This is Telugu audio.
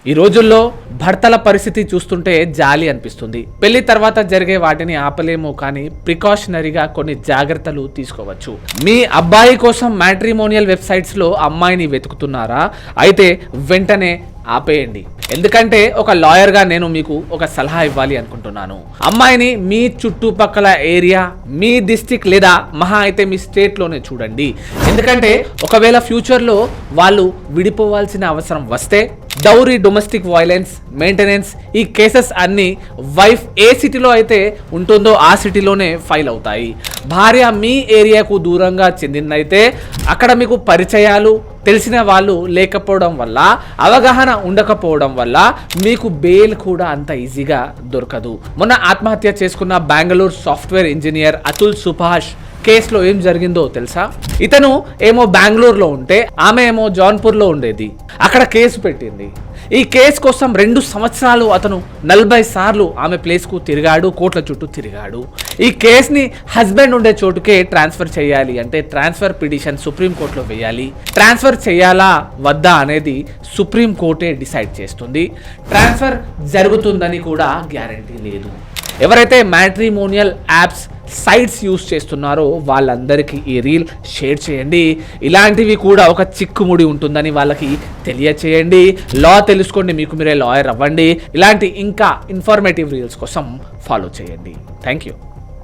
ఈ రోజుల్లో భర్తల పరిస్థితి చూస్తుంటే జాలి అనిపిస్తుంది. పెళ్లి తర్వాత జరిగే వాటిని ఆపలేము, కానీ ప్రికాషనరీగా కొన్ని జాగ్రత్తలు తీసుకోవచ్చు. మీ అబ్బాయి కోసం మ్యాట్రిమోనియల్ వెబ్సైట్స్లో అమ్మాయిని వెతుకుతున్నారా? అయితే వెంటనే ఆపేయండి. ఎందుకంటే ఒక లాయర్గా నేను మీకు ఒక సలహా ఇవ్వాలి అనుకుంటున్నాను. అమ్మాయిని మీ చుట్టుపక్కల ఏరియా, మీ డిస్ట్రిక్ట్ లేదా మహా అయితే మీ స్టేట్లోనే చూడండి. ఎందుకంటే ఒకవేళ ఫ్యూచర్లో వాళ్ళు విడిపోవాల్సిన అవసరం వస్తే డౌరీ, డొమెస్టిక్ వైలెన్స్, మెయింటెనెన్స్ ఈ కేసెస్ అన్నీ వైఫ్ ఏ సిటీలో అయితే ఉంటుందో ఆ సిటీలోనే ఫైల్ అవుతాయి. భార్య మీ ఏరియాకు దూరంగా చెందిందైతే అక్కడ మీకు పరిచయాలు, తెలిసిన వాళ్ళు లేకపోవడం వల్ల, అవగాహన ఉండకపోవడం వల్ల మీకు బెయిల్ కూడా అంత ఈజీగా దొరకదు. మొన్న ఆత్మహత్య చేసుకున్న బెంగళూరు సాఫ్ట్వేర్ ఇంజనీర్ అతుల్ సుభాష్ కేసులో ఏం జరిగిందో తెలుసా? ఇతను ఏమో బెంగళూరులో ఉంటే ఆమె ఏమో జౌన్పూర్లో ఉండేది. అక్కడ కేసు పెట్టింది. ఈ కేసు కోసం 2 సంవత్సరాలు అతను 40 సార్లు ఆమె ప్లేస్కు తిరిగాడు, కోర్టుల చుట్టూ తిరిగాడు. ఈ కేసుని హస్బెండ్ ఉండే చోటుకే ట్రాన్స్ఫర్ చేయాలి అంటే ట్రాన్స్ఫర్ పిటిషన్ సుప్రీంకోర్టులో వేయాలి. ట్రాన్స్ఫర్ చేయాలా వద్దా అనేది సుప్రీంకోర్టే డిసైడ్ చేస్తుంది. ట్రాన్స్ఫర్ జరుగుతుందని కూడా గ్యారంటీ లేదు. ఎవరైతే మ్యాట్రిమోనియల్ యాప్స్, సైట్స్ యూస్ చేస్తున్నారో వాళ్ళందరికీ ఈ రీల్ షేర్ చేయండి. ఇలాంటివి కూడా ఒక చిక్కుముడి ఉంటుందని వాళ్ళకి తెలియచేయండి. లా తెలుసుకోండి, మీకు మీరే లాయర్ అవ్వండి. ఇలాంటి ఇంకా ఇన్ఫర్మేటివ్ రీల్స్ కోసం ఫాలో చేయండి. Thank you.